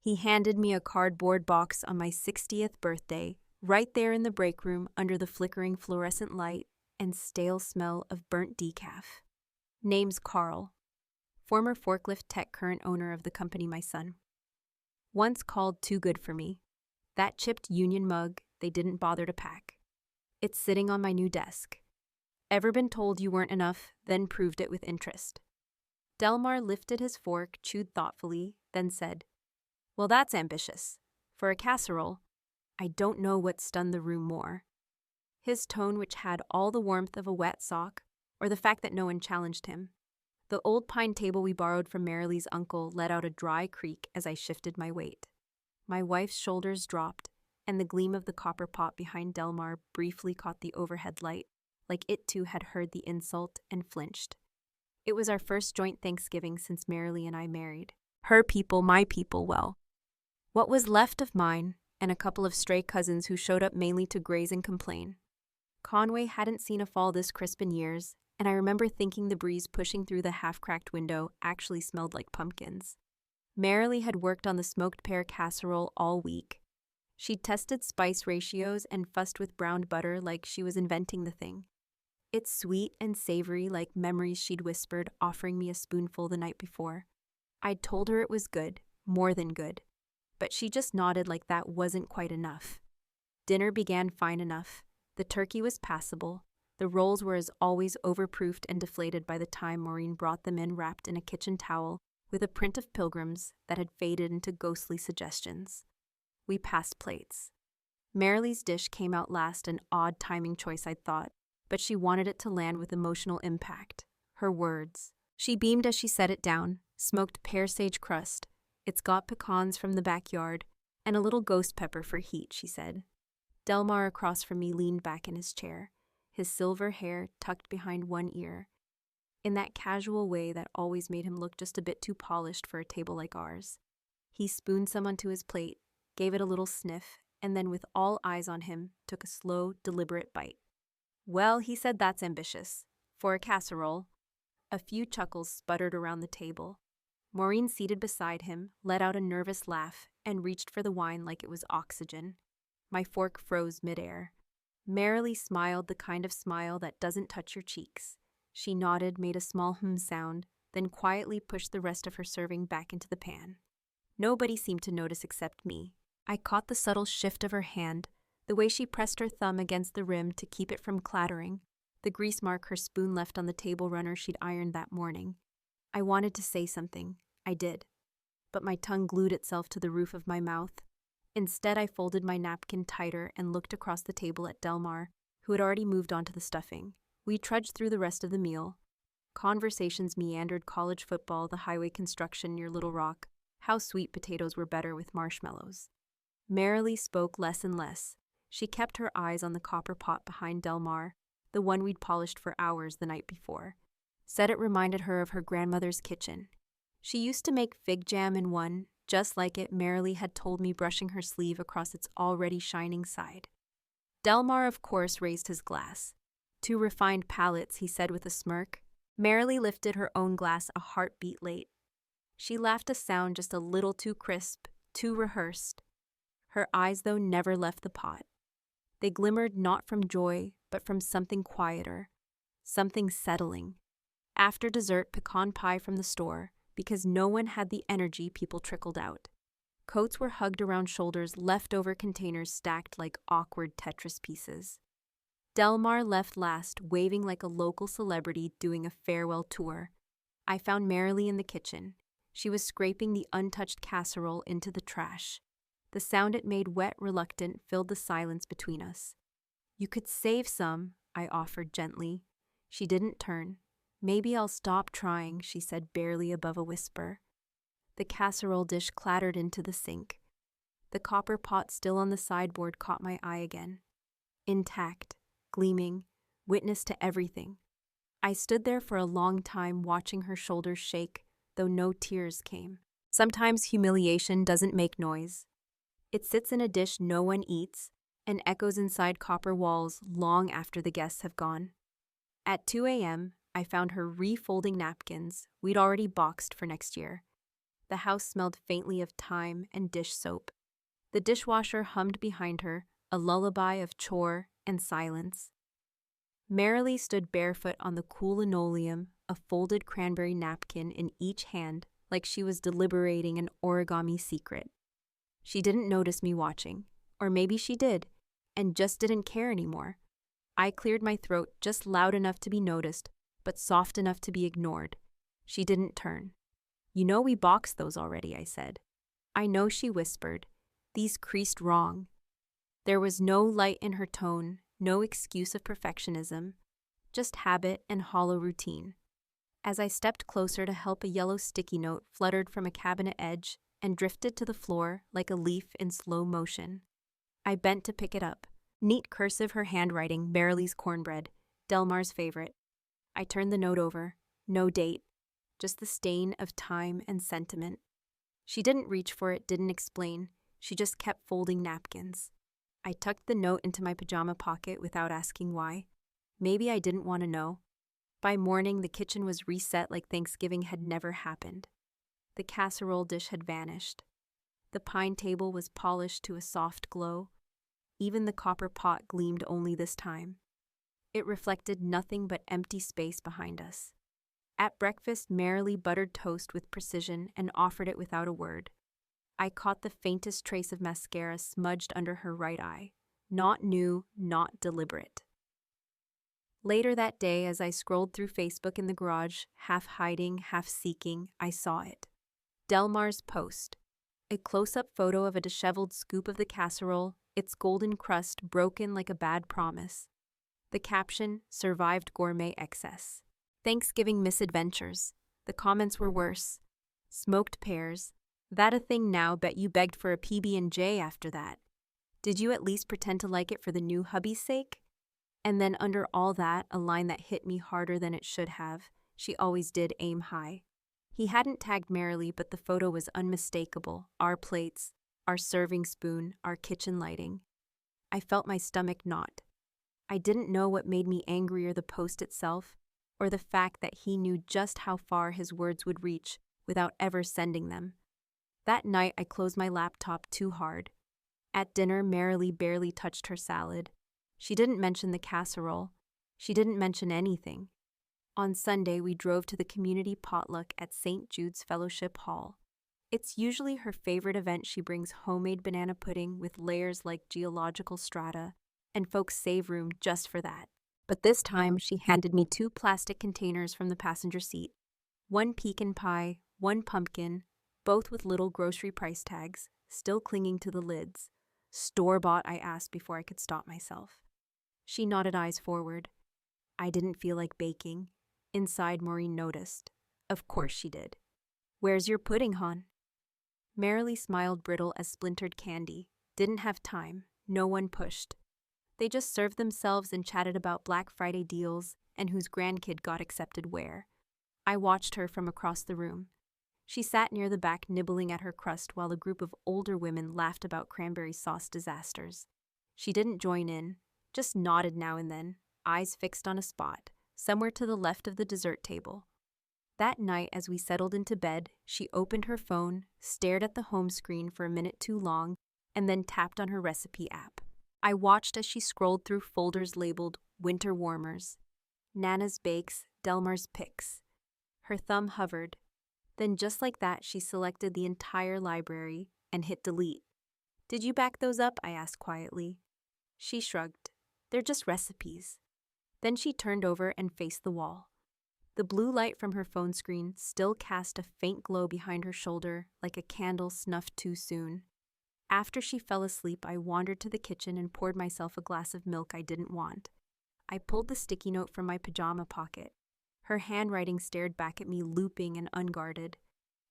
He handed me a cardboard box on my 60th birthday, right there in the break room under the flickering fluorescent light and stale smell of burnt decaf. Name's Carl, former forklift tech, current owner of the company my son. Once called too good for me. That chipped Union mug they didn't bother to pack. It's sitting on my new desk. Ever been told you weren't enough, then proved it with interest. Delmar lifted his fork, chewed thoughtfully, then said, "Well, that's ambitious. For a casserole, I don't know what stunned the room more. His tone, which had all the warmth of a wet sock, or the fact that no one challenged him. The old pine table we borrowed from Marilee's uncle let out a dry creak as I shifted my weight. My wife's shoulders dropped, and the gleam of the copper pot behind Delmar briefly caught the overhead light, like it too had heard the insult and flinched. It was our first joint Thanksgiving since Marilee and I married. Her people, my people, well. What was left of mine, and a couple of stray cousins who showed up mainly to graze and complain. Conway hadn't seen a fall this crisp in years, and I remember thinking the breeze pushing through the half-cracked window actually smelled like pumpkins. Marilee had worked on the smoked pear casserole all week. She'd tested spice ratios and fussed with browned butter like she was inventing the thing. It's sweet and savory like memories she'd whispered, offering me a spoonful the night before. I'd told her it was good, more than good, but she just nodded like that wasn't quite enough. Dinner began fine enough. The turkey was passable. The rolls were as always overproofed and deflated by the time Maureen brought them in wrapped in a kitchen towel with a print of pilgrims that had faded into ghostly suggestions. We passed plates. Marilee's dish came out last, an odd timing choice I'd thought, but she wanted it to land with emotional impact. Her words. She beamed as she set it down, smoked pear sage crust. It's got pecans from the backyard, and a little ghost pepper for heat, she said. Delmar across from me leaned back in his chair, his silver hair tucked behind one ear, in that casual way that always made him look just a bit too polished for a table like ours. He spooned some onto his plate, gave it a little sniff, and then with all eyes on him, took a slow, deliberate bite. "Well," he said, "that's ambitious. For a casserole." A few chuckles sputtered around the table. Maureen, seated beside him, let out a nervous laugh and reached for the wine like it was oxygen. My fork froze midair. Marilee smiled, the kind of smile that doesn't touch your cheeks. She nodded, made a small sound, then quietly pushed the rest of her serving back into the pan. Nobody seemed to notice except me. I caught the subtle shift of her hand, the way she pressed her thumb against the rim to keep it from clattering, the grease mark her spoon left on the table runner she'd ironed that morning. I wanted to say something. I did. But my tongue glued itself to the roof of my mouth. Instead, I folded my napkin tighter and looked across the table at Delmar, who had already moved on to the stuffing. We trudged through the rest of the meal. Conversations meandered: college football, the highway construction near Little Rock, how sweet potatoes were better with marshmallows. Marilee spoke less and less. She kept her eyes on the copper pot behind Delmar, the one we'd polished for hours the night before. Said it reminded her of her grandmother's kitchen. She used to make fig jam in one, just like it, Marilee had told me, brushing her sleeve across its already shining side. Delmar, of course, raised his glass. "Two refined palates," he said with a smirk. Marilee lifted her own glass a heartbeat late. She laughed, a sound just a little too crisp, too rehearsed. Her eyes, though, never left the pot. They glimmered not from joy, but from something quieter, something settling. After dessert, pecan pie from the store, because no one had the energy, people trickled out. Coats were hugged around shoulders, leftover containers stacked like awkward Tetris pieces. Delmar left last, waving like a local celebrity doing a farewell tour. I found Marilee in the kitchen. She was scraping the untouched casserole into the trash. The sound it made, wet, reluctant, filled the silence between us. "You could save some," I offered gently. She didn't turn. "Maybe I'll stop trying," she said, barely above a whisper. The casserole dish clattered into the sink. The copper pot still on the sideboard caught my eye again. Intact, gleaming, witness to everything. I stood there for a long time, watching her shoulders shake, though no tears came. Sometimes humiliation doesn't make noise. It sits in a dish no one eats and echoes inside copper walls long after the guests have gone. At 2 a.m., I found her refolding napkins we'd already boxed for next year. The house smelled faintly of thyme and dish soap. The dishwasher hummed behind her, a lullaby of chore and silence. Marilee stood barefoot on the cool linoleum, a folded cranberry napkin in each hand, like she was deliberating an origami secret. She didn't notice me watching, or maybe she did, and just didn't care anymore. I cleared my throat just loud enough to be noticed, but soft enough to be ignored. She didn't turn. "You know we boxed those already," I said. "I know," she whispered. "These creased wrong." There was no light in her tone, no excuse of perfectionism, just habit and hollow routine. As I stepped closer to help, a yellow sticky note fluttered from a cabinet edge and drifted to the floor like a leaf in slow motion. I bent to pick it up. Neat cursive, her handwriting, Marilee's cornbread, Delmar's favorite. I turned the note over. No date, just the stain of time and sentiment. She didn't reach for it, didn't explain. She just kept folding napkins. I tucked the note into my pajama pocket without asking why. Maybe I didn't want to know. By morning, the kitchen was reset like Thanksgiving had never happened. The casserole dish had vanished. The pine table was polished to a soft glow. Even the copper pot gleamed only this time. It reflected nothing but empty space behind us. At breakfast, Marilee buttered toast with precision and offered it without a word. I caught the faintest trace of mascara smudged under her right eye. Not new, not deliberate. Later that day, as I scrolled through Facebook in the garage, half hiding, half seeking, I saw it. Delmar's post. A close-up photo of a disheveled scoop of the casserole, its golden crust broken like a bad promise. The caption, "Survived gourmet excess. Thanksgiving misadventures." The comments were worse. "Smoked pears. That a thing now? Bet you begged for a PB&J after that. Did you at least pretend to like it for the new hubby's sake?" And then under all that, a line that hit me harder than it should have. She always did aim high. He hadn't tagged Marilee, but the photo was unmistakable. Our plates, our serving spoon, our kitchen lighting. I felt my stomach knot. I didn't know what made me angrier, the post itself, or the fact that he knew just how far his words would reach without ever sending them. That night, I closed my laptop too hard. At dinner, Marilee barely touched her salad. She didn't mention the casserole. She didn't mention anything. On Sunday, we drove to the community potluck at St. Jude's Fellowship Hall. It's usually her favorite event. She brings homemade banana pudding with layers like geological strata, and folks save room just for that. But this time, she handed me 2 plastic containers from the passenger seat. One pecan pie, one pumpkin, both with little grocery price tags, still clinging to the lids. "Store-bought?" I asked before I could stop myself. She nodded, eyes forward. I didn't feel like baking. Inside, Maureen noticed. Of course she did. "Where's your pudding, hon?" Marilee smiled, brittle as splintered candy. Didn't have time. No one pushed. They just served themselves and chatted about Black Friday deals and whose grandkid got accepted where. I watched her from across the room. She sat near the back, nibbling at her crust while a group of older women laughed about cranberry sauce disasters. She didn't join in, just nodded now and then, eyes fixed on a spot, somewhere to the left of the dessert table. That night, as we settled into bed, she opened her phone, stared at the home screen for a minute too long, and then tapped on her recipe app. I watched as she scrolled through folders labeled Winter Warmers, Nana's Bakes, Delmar's Picks. Her thumb hovered. Then just like that, she selected the entire library and hit delete. "Did you back those up?" I asked quietly. She shrugged. "They're just recipes." Then she turned over and faced the wall. The blue light from her phone screen still cast a faint glow behind her shoulder, like a candle snuffed too soon. After she fell asleep, I wandered to the kitchen and poured myself a glass of milk I didn't want. I pulled the sticky note from my pajama pocket. Her handwriting stared back at me, looping and unguarded.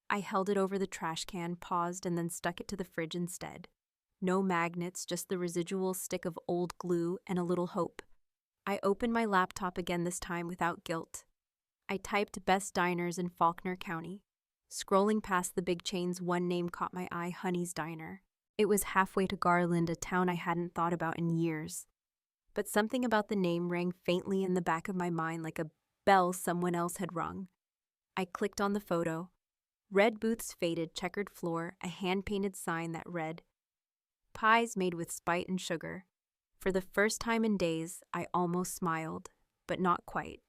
I held it over the trash can, paused, and then stuck it to the fridge instead. No magnets, just the residual stick of old glue and a little hope. I opened my laptop again, this time without guilt. I typed best diners in Faulkner County. Scrolling past the big chains, one name caught my eye: Honey's Diner. It was halfway to Garland, a town I hadn't thought about in years. But something about the name rang faintly in the back of my mind, like a bell someone else had rung. I clicked on the photo. Red booth's faded checkered floor, a hand-painted sign that read, "Pies made with spite and sugar." For the first time in days, I almost smiled, but not quite.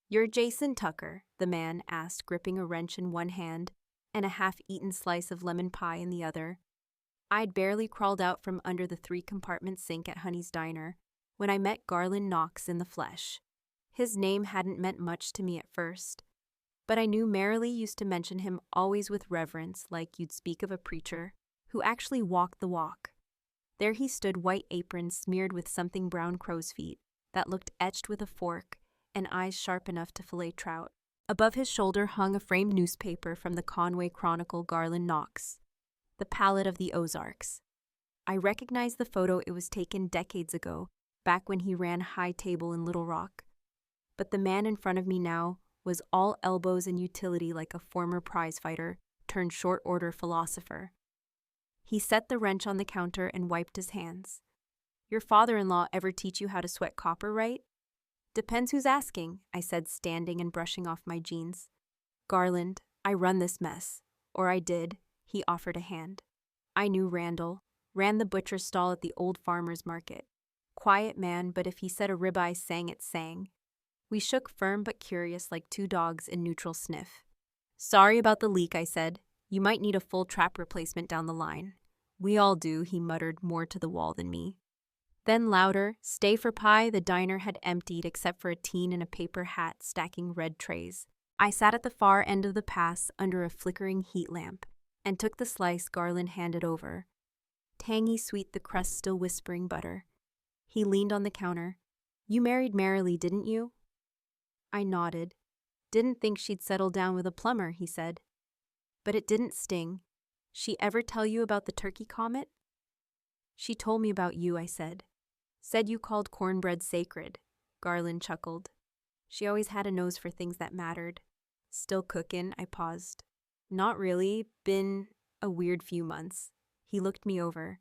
"You're Jason Tucker?" the man asked, gripping a wrench in one hand and a half-eaten slice of lemon pie in the other. I'd barely crawled out from under the 3-compartment sink at Honey's Diner when I met Garland Knox in the flesh. His name hadn't meant much to me at first, but I knew Marilee used to mention him always with reverence, like you'd speak of a preacher who actually walked the walk. There he stood, white apron smeared with something brown crow's feet that looked etched with a fork and eyes sharp enough to fillet trout. Above his shoulder hung a framed newspaper from the Conway Chronicle. Garland Knox, the Palette of the Ozarks. I recognized the photo. It was taken decades ago, back when he ran High Table in Little Rock. But the man in front of me now was all elbows and utility, like a former prizefighter turned short-order philosopher. He set the wrench on the counter and wiped his hands. "Your father-in-law ever teach you how to sweat copper, right?" "Depends who's asking," I said, standing and brushing off my jeans. "Garland, I run this mess. Or I did." He offered a hand. I knew Randall. Ran the butcher stall at the old farmer's market. Quiet man, but if he said a ribeye sang, it sang. We shook, firm but curious, like two dogs in neutral sniff. "Sorry about the leak," I said. "You might need a full trap replacement down the line." "We all do," he muttered, more to the wall than me. Then louder, "Stay for pie." The diner had emptied except for a teen in a paper hat stacking red trays. I sat at the far end of the pass under a flickering heat lamp and took the slice Garland handed over. Tangy sweet, the crust still whispering butter. He leaned on the counter. "You married Marilee, didn't you?" I nodded. "Didn't think she'd settle down with a plumber," he said. But it didn't sting. "She ever tell you about the turkey comet?" "She told me about you," I said. "Said you called cornbread sacred." Garland chuckled. "She always had a nose for things that mattered." "Still cookin'?" I paused. "Not really. Been a weird few months." He looked me over.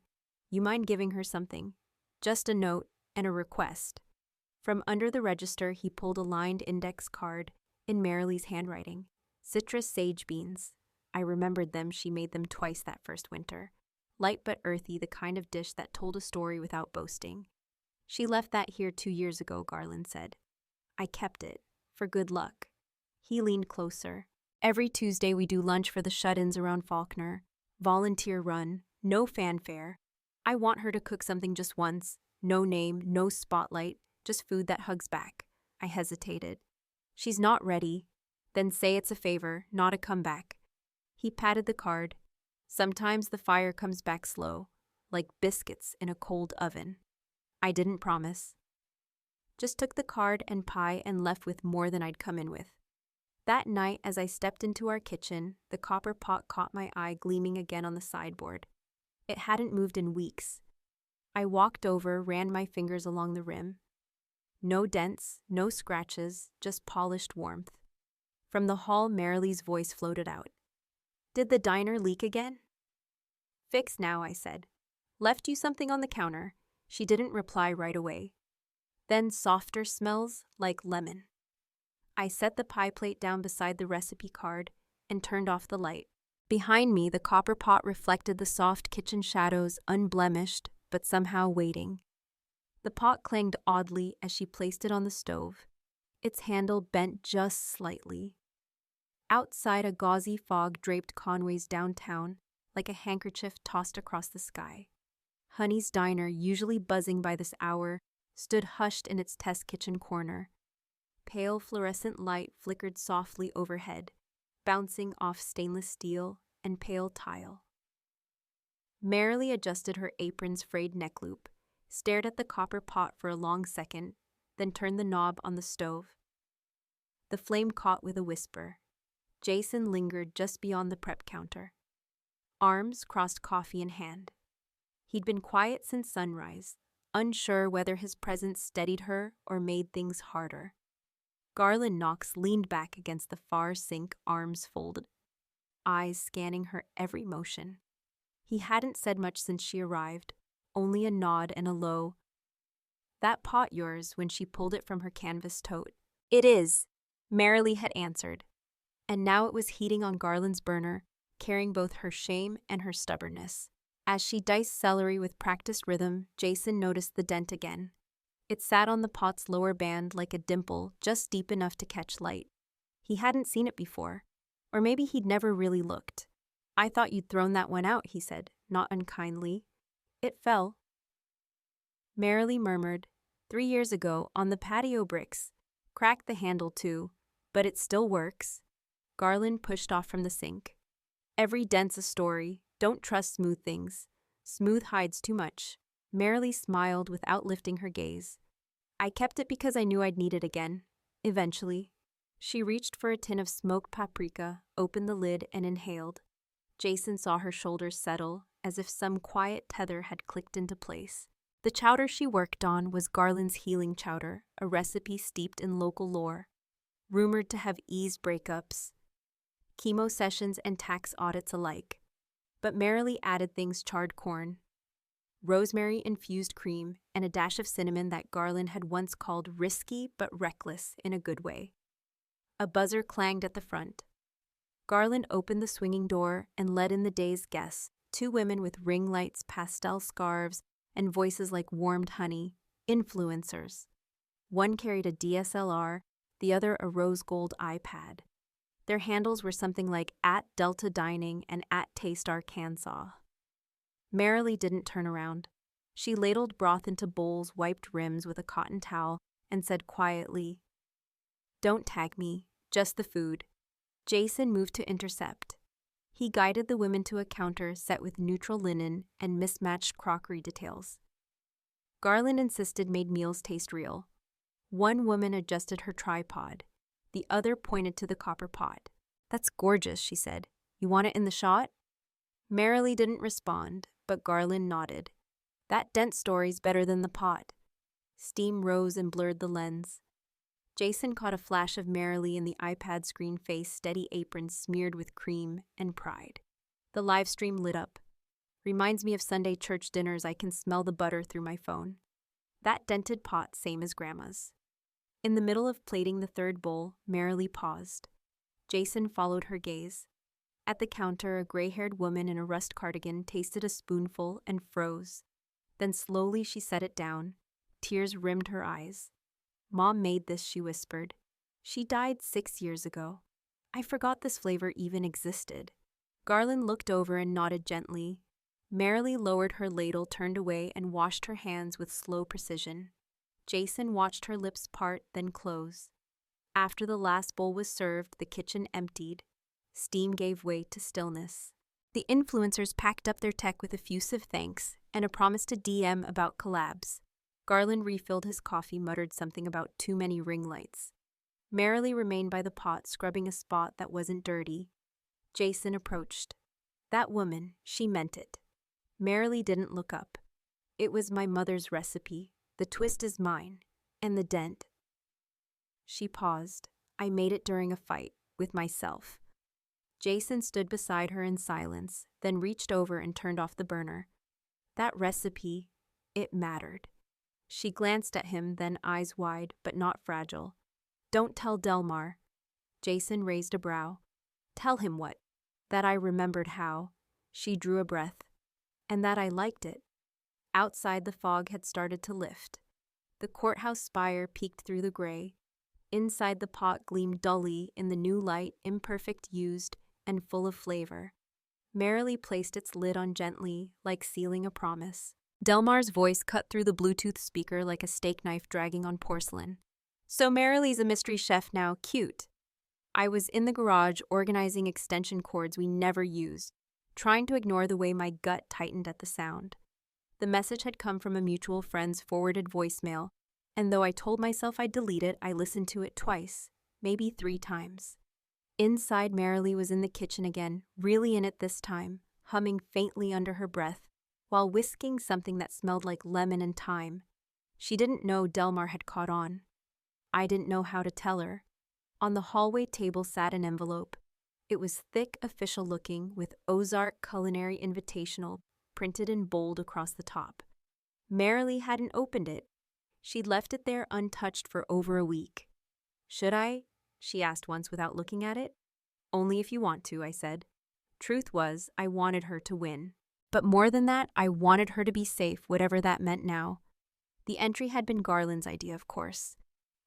"You mind giving her something? Just a note and a request." From under the register, he pulled a lined index card in Marilee's handwriting. "Citrus sage beans." I remembered them. She made them twice that first winter. Light but earthy, the kind of dish that told a story without boasting. "She left that here 2 years ago," Garland said. "I kept it, for good luck." He leaned closer. "Every Tuesday we do lunch for the shut-ins around Faulkner. Volunteer run, no fanfare. I want her to cook something just once. No name, no spotlight, just food that hugs back." I hesitated. "She's not ready." "Then say it's a favor, not a comeback." He patted the card. "Sometimes the fire comes back slow, like biscuits in a cold oven." I didn't promise. Just took the card and pie and left with more than I'd come in with. That night, as I stepped into our kitchen, the copper pot caught my eye, gleaming again on the sideboard. It hadn't moved in weeks. I walked over, ran my fingers along the rim. No dents, no scratches, just polished warmth. From the hall, Marilee's voice floated out. "Did the diner leak again?" "Fixed now," I said. "Left you something on the counter." She didn't reply right away. Then softer smells, like lemon. I set the pie plate down beside the recipe card and turned off the light. Behind me, the copper pot reflected the soft kitchen shadows, unblemished, but somehow waiting. The pot clanged oddly as she placed it on the stove. Its handle bent just slightly. Outside, a gauzy fog draped Conway's downtown like a handkerchief tossed across the sky. Honey's Diner, usually buzzing by this hour, stood hushed in its test kitchen corner. Pale fluorescent light flickered softly overhead, bouncing off stainless steel and pale tile. Marilee adjusted her apron's frayed neck loop, stared at the copper pot for a long second, then turned the knob on the stove. The flame caught with a whisper. Jason lingered just beyond the prep counter. Arms crossed, coffee in hand. He'd been quiet since sunrise, unsure whether his presence steadied her or made things harder. Garland Knox leaned back against the far sink, arms folded, eyes scanning her every motion. He hadn't said much since she arrived, only a nod and a low, "That pot yours," when she pulled it from her canvas tote. "It is," Marilee had answered. and now it was heating on Garland's burner, carrying both her shame and her stubbornness. As she diced celery with practiced rhythm, Jason noticed the dent again. It sat on the pot's lower band like a dimple, just deep enough to catch light. He hadn't seen it before, or maybe he'd never really looked. "I thought you'd thrown that one out," he said, not unkindly. "It fell." Merrily murmured, "3 years ago, on the patio bricks. Cracked the handle too, but it still works." Garland pushed off from the sink. "Every dent's a story. Don't trust smooth things. Smooth hides too much." Merrily smiled without lifting her gaze. "I kept it because I knew I'd need it again. Eventually." She reached for a tin of smoked paprika, opened the lid, and inhaled. Jason saw her shoulders settle, as if some quiet tether had clicked into place. The chowder she worked on was Garland's healing chowder, a recipe steeped in local lore, rumored to have eased breakups, chemo sessions, and tax audits alike. But Merrily added things: charred corn, rosemary-infused cream, and a dash of cinnamon that Garland had once called risky but reckless in a good way. A buzzer clanged at the front. Garland opened the swinging door and let in the day's guests, 2 women with ring lights, pastel scarves, and voices like warmed honey, influencers. One carried a DSLR, the other a rose gold iPad. Their handles were something like @DeltaDining and @TasteOurCansaw. Merrily didn't turn around. She ladled broth into bowls, wiped rims with a cotton towel, and said quietly, "Don't tag me, just the food." Jason moved to intercept. He guided the women to a counter set with neutral linen and mismatched crockery details. Garland insisted made meals taste real. One woman adjusted her tripod. The other pointed to the copper pot. "That's gorgeous," she said. "You want it in the shot?" Merrily didn't respond, but Garland nodded. "That dent story's better than the pot." Steam rose and blurred the lens. Jason caught a flash of Merrily in the iPad screen face, steady apron smeared with cream and pride. The live stream lit up. "Reminds me of Sunday church dinners. I can smell the butter through my phone." That dented pot, same as Grandma's. In the middle of plating the 3rd bowl, Merrily paused. Jason followed her gaze. At the counter, a gray-haired woman in a rust cardigan tasted a spoonful and froze. Then slowly she set it down. Tears rimmed her eyes. "Mom made this," she whispered. "She died 6 years ago. I forgot this flavor even existed." Garland looked over and nodded gently. Merrily lowered her ladle, turned away, and washed her hands with slow precision. Jason watched her lips part, then close. After the last bowl was served, the kitchen emptied. Steam gave way to stillness. The influencers packed up their tech with effusive thanks and a promise to DM about collabs. Garland refilled his coffee, muttered something about too many ring lights. Merrily remained by the pot, scrubbing a spot that wasn't dirty. Jason approached. "That woman, she meant it." Merrily didn't look up. "It was my mother's recipe. The twist is mine. And the dent." She paused. "I made it during a fight with myself." Jason stood beside her in silence, then reached over and turned off the burner. "That recipe, it mattered." She glanced at him, then eyes wide, but not fragile. "Don't tell Delmar." Jason raised a brow. "Tell him what?" "That I remembered how." She drew a breath. "And that I liked it." Outside, the fog had started to lift. The courthouse spire peeked through the gray. Inside, the pot gleamed dully in the new light, imperfect, used, and full of flavor. Merrily placed its lid on gently, like sealing a promise. Delmar's voice cut through the Bluetooth speaker like a steak knife dragging on porcelain. "So Merrily's a mystery chef now, cute." I was in the garage organizing extension cords we never used, trying to ignore the way my gut tightened at the sound. The message had come from a mutual friend's forwarded voicemail, and though I told myself I'd delete it, I listened to it twice, maybe 3 times. Inside, Merrily was in the kitchen again, really in it this time, humming faintly under her breath, while whisking something that smelled like lemon and thyme. She didn't know Delmar had caught on. I didn't know how to tell her. On the hallway table sat an envelope. It was thick, official-looking, with Ozark Culinary Invitational printed in bold across the top. Merrily hadn't opened it. She'd left it there untouched for over a week. "Should I?" she asked once without looking at it. Only if you want to, I said. Truth was, I wanted her to win. But more than that, I wanted her to be safe, whatever that meant now. The entry had been Garland's idea, of course.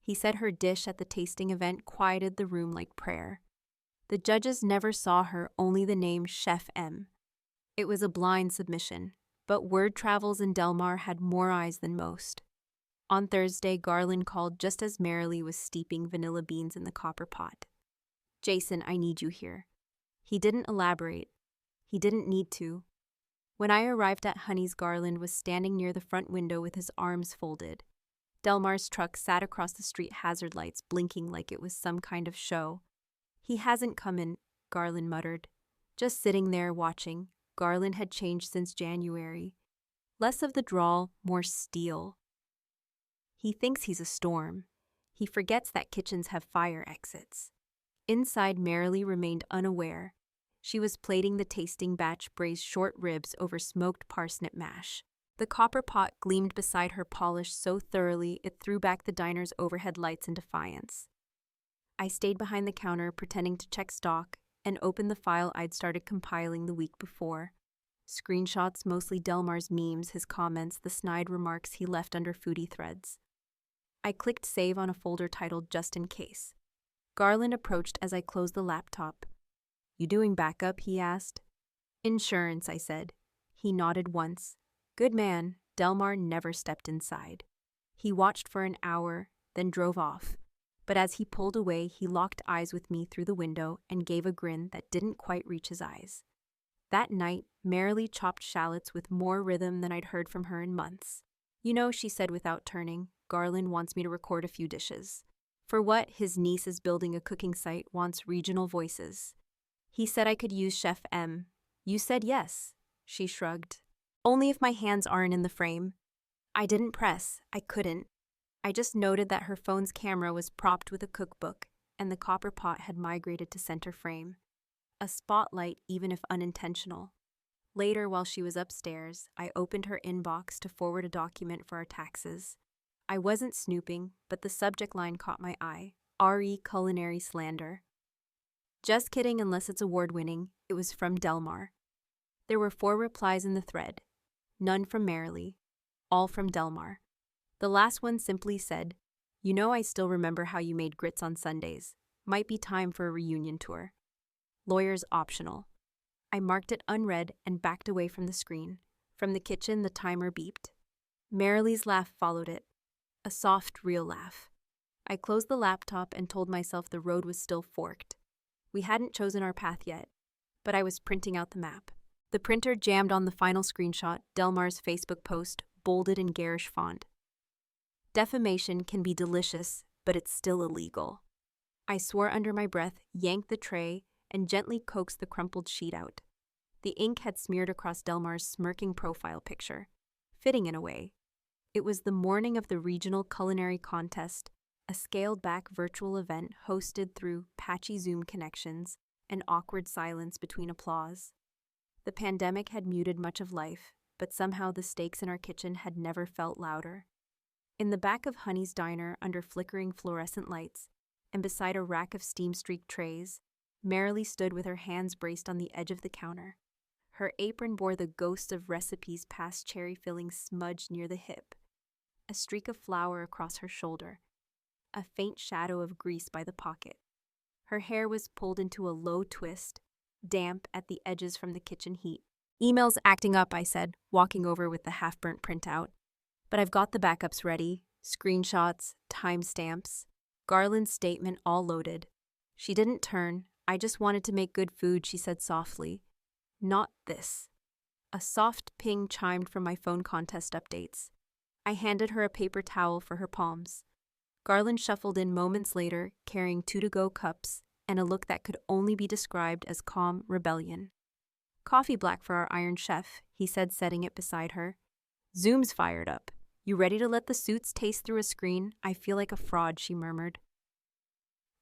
He said her dish at the tasting event quieted the room like prayer. The judges never saw her, only the name Chef M. It was a blind submission, but word travels in Delmar had more eyes than most. On Thursday, Garland called just as Marilee was steeping vanilla beans in the copper pot. Jason, I need you here. He didn't elaborate. He didn't need to. When I arrived at Honey's, Garland was standing near the front window with his arms folded. Delmar's truck sat across the street, hazard lights blinking like it was some kind of show. He hasn't come in, Garland muttered. Just sitting there watching. Garland had changed since January. Less of the drawl, more steel. He thinks he's a storm. He forgets that kitchens have fire exits. Inside, Marilee remained unaware. She was plating the tasting batch braised short ribs over smoked parsnip mash. The copper pot gleamed beside her, polished so thoroughly it threw back the diner's overhead lights in defiance. I stayed behind the counter, pretending to check stock, and opened the file I'd started compiling the week before. Screenshots, mostly Delmar's memes, his comments, the snide remarks he left under foodie threads. I clicked save on a folder titled Just in Case. Garland approached as I closed the laptop. You doing backup? He asked. Insurance, I said. He nodded once. Good man. Delmar never stepped inside. He watched for an hour, then drove off. But as he pulled away, he locked eyes with me through the window and gave a grin that didn't quite reach his eyes. That night, Marilee chopped shallots with more rhythm than I'd heard from her in months. You know, she said without turning, Garland wants me to record a few dishes. For what? His niece is building a cooking site, wants regional voices. He said I could use Chef M. You said yes. She shrugged. Only if my hands aren't in the frame. I didn't press. I couldn't. I just noted that her phone's camera was propped with a cookbook, and the copper pot had migrated to center frame. A spotlight, even if unintentional. Later, while she was upstairs, I opened her inbox to forward a document for our taxes. I wasn't snooping, but the subject line caught my eye. RE Culinary Slander. Just kidding, unless it's award-winning. It was from Delmar. There were 4 replies in the thread. None from Marilee. All from Delmar. The last one simply said, You know I still remember how you made grits on Sundays. Might be time for a reunion tour. Lawyers optional. I marked it unread and backed away from the screen. From the kitchen, the timer beeped. Marilee's laugh followed it. A soft, real laugh. I closed the laptop and told myself the road was still forked. We hadn't chosen our path yet, but I was printing out the map. The printer jammed on the final screenshot, Delmar's Facebook post, bolded in garish font. Defamation can be delicious, but it's still illegal. I swore under my breath, yanked the tray, and gently coaxed the crumpled sheet out. The ink had smeared across Delmar's smirking profile picture, fitting in a way. It was the morning of the regional culinary contest, a scaled-back virtual event hosted through patchy Zoom connections and awkward silence between applause. The pandemic had muted much of life, but somehow the stakes in our kitchen had never felt louder. In the back of Honey's diner, under flickering fluorescent lights, and beside a rack of steam-streaked trays, Marilee stood with her hands braced on the edge of the counter. Her apron bore the ghost of recipes past cherry fillings smudged near the hip, a streak of flour across her shoulder, a faint shadow of grease by the pocket. Her hair was pulled into a low twist, damp at the edges from the kitchen heat. Email's acting up, I said, walking over with the half-burnt printout. But I've got the backups ready, screenshots, timestamps, Garland's statement all loaded. She didn't turn. I just wanted to make good food, she said softly. Not this. A soft ping chimed from my phone contest updates. I handed her a paper towel for her palms. Garland shuffled in moments later, carrying 2 to-go cups and a look that could only be described as calm rebellion. Coffee black for our Iron Chef, he said, setting it beside her. Zoom's fired up. You ready to let the suits taste through a screen? I feel like a fraud, she murmured.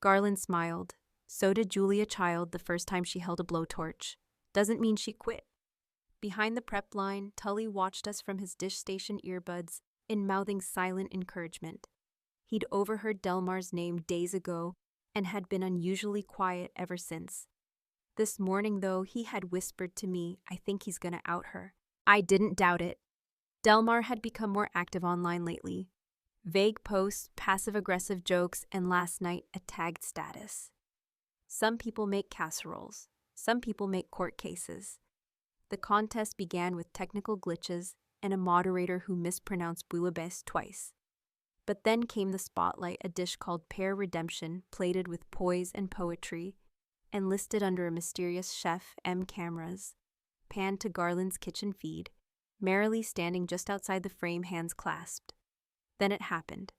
Garland smiled. So did Julia Child the first time she held a blowtorch. Doesn't mean she quit. Behind the prep line, Tully watched us from his dish station earbuds, in mouthing silent encouragement. He'd overheard Delmar's name days ago and had been unusually quiet ever since. This morning, though, he had whispered to me, I think he's gonna out her. I didn't doubt it. Delmar had become more active online lately. Vague posts, passive-aggressive jokes, and last night, a tagged status. Some people make casseroles. Some people make court cases. The contest began with technical glitches and a moderator who mispronounced bouillabaisse twice. But then came the spotlight, a dish called pear redemption, plated with poise and poetry, and listed under a mysterious chef M. cameras, panned to Garland's kitchen feed, merrily standing just outside the frame, hands clasped. Then it happened.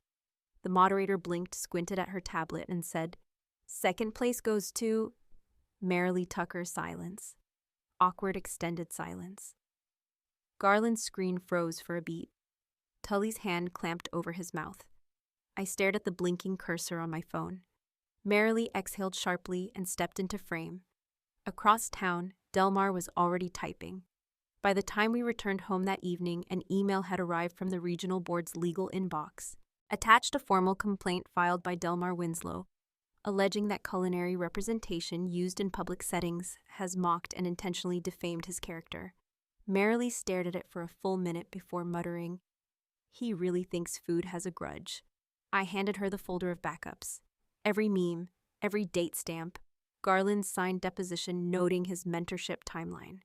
The moderator blinked, squinted at her tablet, and said, "Second place goes to..." Merrily Tucker silence. Awkward extended silence. Garland's screen froze for a beat. Tully's hand clamped over his mouth. I stared at the blinking cursor on my phone. Merrily exhaled sharply and stepped into frame. Across town, Delmar was already typing. By the time we returned home that evening, an email had arrived from the regional board's legal inbox, attached a formal complaint filed by Delmar Winslow, alleging that culinary representation used in public settings has mocked and intentionally defamed his character. Merrily stared at it for a full minute before muttering, "He really thinks food has a grudge." I handed her the folder of backups. Every meme, every date stamp, Garland's signed deposition noting his mentorship timeline.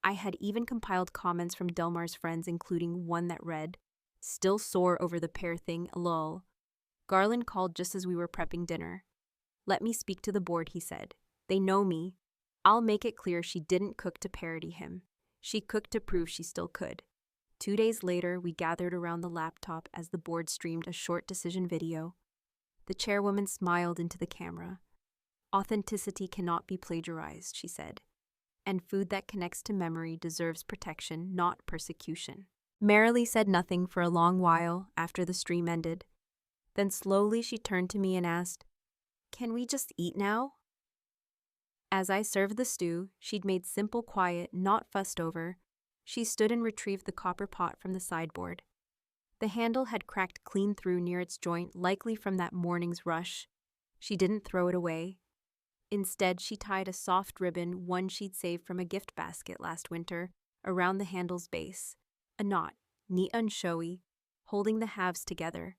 I had even compiled comments from Delmar's friends, including one that read, "Still sore over the pear thing, lol." Garland called just as we were prepping dinner. "Let me speak to the board," he said. "They know me. I'll make it clear she didn't cook to parody him. She cooked to prove she still could." 2 days later, we gathered around the laptop as the board streamed a short decision video. The chairwoman smiled into the camera. "Authenticity cannot be plagiarized," she said. "And food that connects to memory deserves protection, not persecution." Merrily said nothing for a long while after the stream ended. Then slowly she turned to me and asked, "Can we just eat now?" As I served the stew, she'd made simple, quiet, not fussed over. She stood and retrieved the copper pot from the sideboard. The handle had cracked clean through near its joint, likely from that morning's rush. She didn't throw it away. Instead, she tied a soft ribbon, one she'd saved from a gift basket last winter, around the handle's base. A knot, neat and showy, holding the halves together.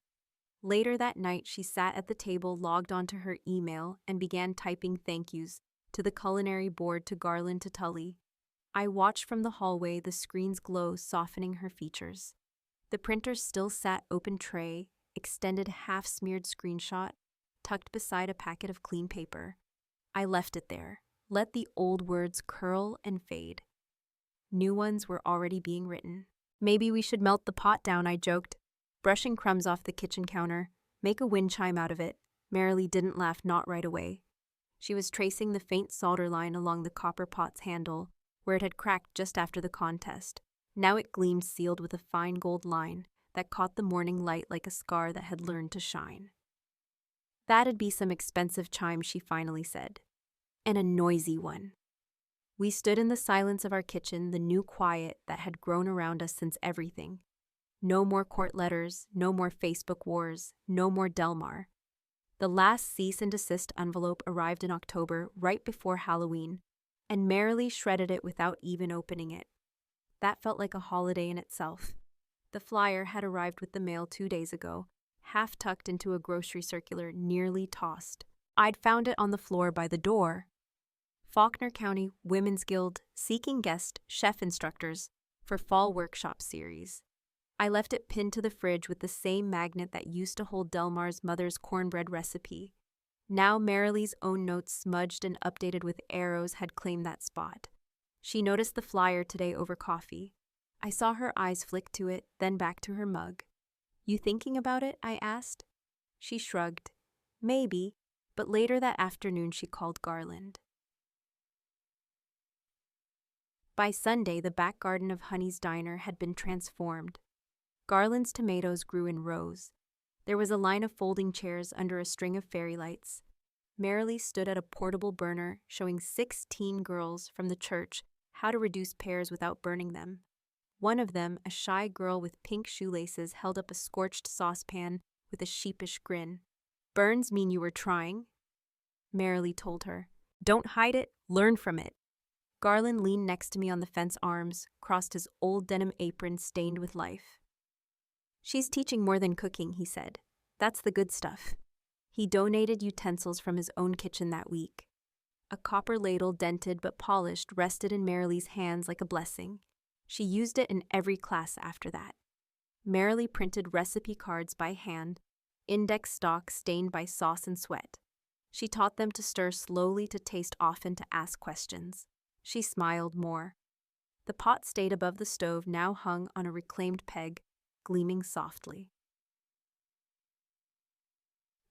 Later that night, she sat at the table, logged onto her email, and began typing thank yous to the culinary board, to Garland, to Tully. I watched from the hallway, the screen's glow softening her features. The printer still sat open tray, extended half-smeared screenshot, tucked beside a packet of clean paper. I left it there, let the old words curl and fade. New ones were already being written. "Maybe we should melt the pot down," I joked, brushing crumbs off the kitchen counter. "Make a wind chime out of it." Merrily didn't laugh, not right away. She was tracing the faint solder line along the copper pot's handle, where it had cracked just after the contest. Now it gleamed, sealed with a fine gold line that caught the morning light like a scar that had learned to shine. "That'd be some expensive chime," she finally said. "And a noisy one." We stood in the silence of our kitchen, the new quiet that had grown around us since everything. No more court letters, no more Facebook wars, no more Delmar. The last cease and desist envelope arrived in October, right before Halloween, and Merrily shredded it without even opening it. That felt like a holiday in itself. The flyer had arrived with the mail 2 days ago, half tucked into a grocery circular, nearly tossed. I'd found it on the floor by the door. Faulkner County Women's Guild seeking guest chef instructors for fall workshop series. I left it pinned to the fridge with the same magnet that used to hold Delmar's mother's cornbread recipe. Now Merrily's own notes, smudged and updated with arrows, had claimed that spot. She noticed the flyer today over coffee. I saw her eyes flick to it, then back to her mug. "You thinking about it?" I asked. She shrugged. "Maybe," but later that afternoon she called Garland. By Sunday, the back garden of Honey's Diner had been transformed. Garland's tomatoes grew in rows. There was a line of folding chairs under a string of fairy lights. Merrily stood at a portable burner, showing 16 girls from the church how to reduce pears without burning them. One of them, a shy girl with pink shoelaces, held up a scorched saucepan with a sheepish grin. "Burns mean you were trying," Merrily told her. "Don't hide it Learn from it. Garland leaned next to me on the fence arms, crossed his old denim apron stained with life. She's teaching more than cooking, he said. That's the good stuff. He donated utensils from his own kitchen that week. A copper ladle, dented but polished, rested in Marilee's hands like a blessing. She used it in every class after that. Marilee printed recipe cards by hand, index stock stained by sauce and sweat. She taught them to stir slowly, to taste often, to ask questions. She smiled more. The pot stayed above the stove, now hung on a reclaimed peg, gleaming softly.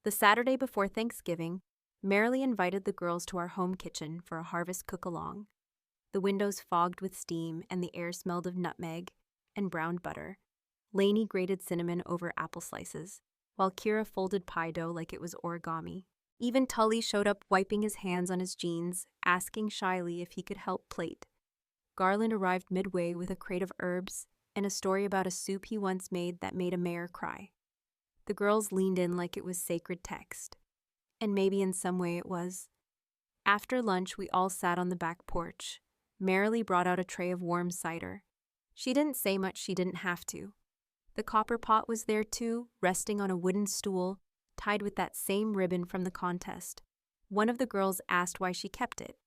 The Saturday before Thanksgiving, Marilee invited the girls to our home kitchen for a harvest cook-along. The windows fogged with steam, and the air smelled of nutmeg and browned butter. Lainey grated cinnamon over apple slices, while Kira folded pie dough like it was origami. Even Tully showed up, wiping his hands on his jeans, asking shyly if he could help plate. Garland arrived midway with a crate of herbs and a story about a soup he once made that made a mayor cry. The girls leaned in like it was sacred text. And maybe in some way it was. After lunch, we all sat on the back porch. Marilee brought out a tray of warm cider. She didn't say much, she didn't have to. The copper pot was there too, resting on a wooden stool, tied with that same ribbon from the contest. One of the girls asked why she kept it.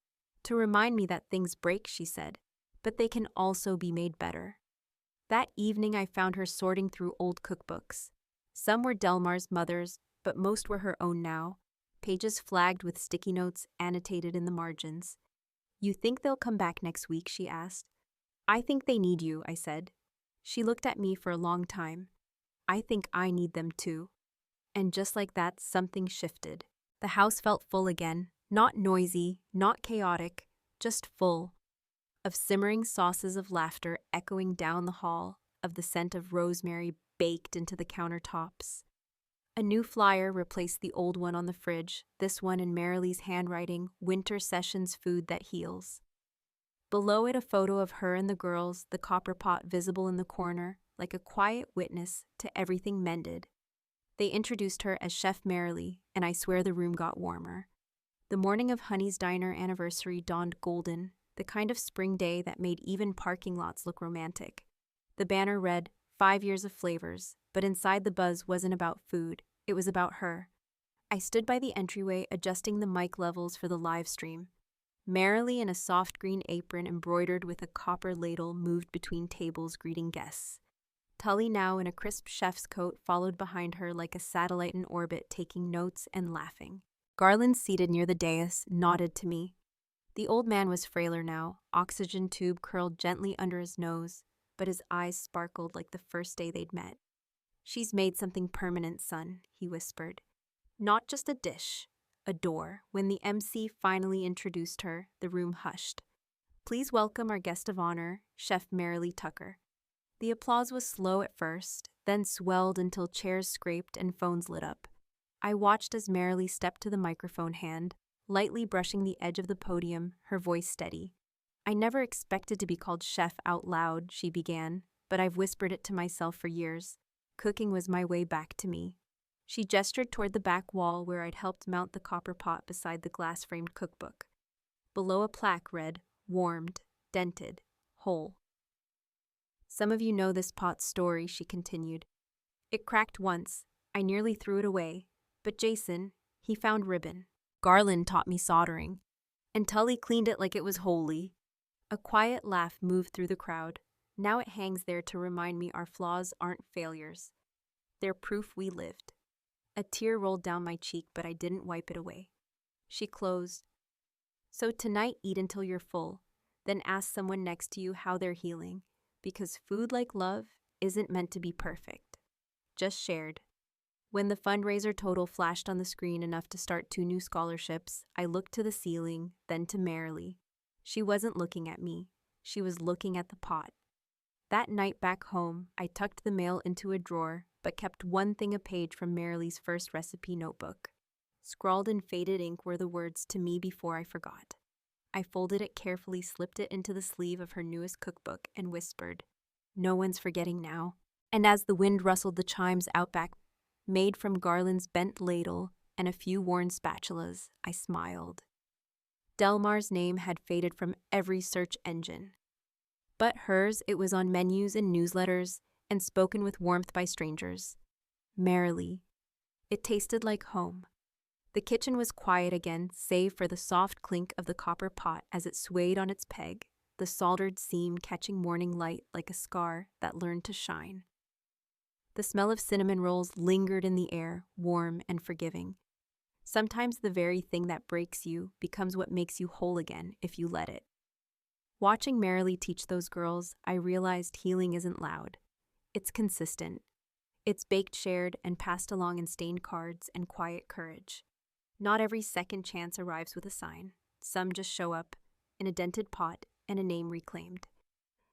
To remind me that things break, she said, but they can also be made better. That evening I found her sorting through old cookbooks. Some were Delmar's mother's, but most were her own now. Pages flagged with sticky notes annotated in the margins. "You think they'll come back next week?" she asked. "I think they need you," I said. She looked at me for a long time. "I think I need them too." And just like that, something shifted. The house felt full again, not noisy, not chaotic, just full. Of simmering sauces, of laughter echoing down the hall, of the scent of rosemary baked into the countertops. A new flyer replaced the old one on the fridge, this one in Marilee's handwriting, "Winter Sessions Food That Heals." Below it, a photo of her and the girls, the copper pot visible in the corner, like a quiet witness to everything mended. They introduced her as Chef Marilee, and I swear the room got warmer. The morning of Honey's Diner anniversary dawned golden, the kind of spring day that made even parking lots look romantic. The banner read, 5 years of flavors, but inside the buzz wasn't about food, it was about her. I stood by the entryway adjusting the mic levels for the live stream. Marilee in a soft green apron embroidered with a copper ladle moved between tables greeting guests. Tully, now in a crisp chef's coat, followed behind her like a satellite in orbit, taking notes and laughing. Garland, seated near the dais, nodded to me. The old man was frailer now, oxygen tube curled gently under his nose, but his eyes sparkled like the first day they'd met. "She's made something permanent, son," he whispered. "Not just a dish, a door." When the MC finally introduced her, the room hushed. "Please welcome our guest of honor, Chef Marilee Tucker." The applause was slow at first, then swelled until chairs scraped and phones lit up. I watched as Marilee stepped to the microphone hand, lightly brushing the edge of the podium, her voice steady. "I never expected to be called chef out loud," she began, "but I've whispered it to myself for years. Cooking was my way back to me." She gestured toward the back wall where I'd helped mount the copper pot beside the glass-framed cookbook. Below, a plaque read, "Warmed, dented, whole." "Some of you know this pot's story," she continued. "It cracked once. I nearly threw it away. But Jason, he found ribbon. Garland taught me soldering. And Tully cleaned it like it was holy." A quiet laugh moved through the crowd. "Now it hangs there to remind me our flaws aren't failures. They're proof we lived." A tear rolled down my cheek, but I didn't wipe it away. She closed. "So tonight, eat until you're full. Then ask someone next to you how they're healing. Because food, like love, isn't meant to be perfect. Just shared." When the fundraiser total flashed on the screen enough to start 2 new scholarships, I looked to the ceiling, then to Marilee. She wasn't looking at me. She was looking at the pot. That night back home, I tucked the mail into a drawer, but kept one thing a page from Marilee's first recipe notebook. Scrawled in faded ink were the words, "To me before I forgot." I folded it carefully, slipped it into the sleeve of her newest cookbook, and whispered, "No one's forgetting now." And as the wind rustled the chimes out back, made from Garland's bent ladle and a few worn spatulas, I smiled. Delmar's name had faded from every search engine. But hers, it was on menus and newsletters and spoken with warmth by strangers. Merrily. It tasted like home. The kitchen was quiet again, save for the soft clink of the copper pot as it swayed on its peg, the soldered seam catching morning light like a scar that learned to shine. The smell of cinnamon rolls lingered in the air, warm and forgiving. Sometimes the very thing that breaks you becomes what makes you whole again if you let it. Watching Merrily teach those girls, I realized healing isn't loud. It's consistent. It's baked, shared, and passed along in stained cards and quiet courage. Not every second chance arrives with a sign. Some just show up in a dented pot and a name reclaimed.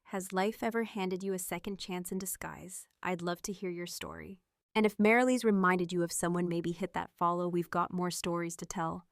Has life ever handed you a second chance in disguise? I'd love to hear your story. And if Merrily's reminded you of someone, maybe hit that follow. We've got more stories to tell.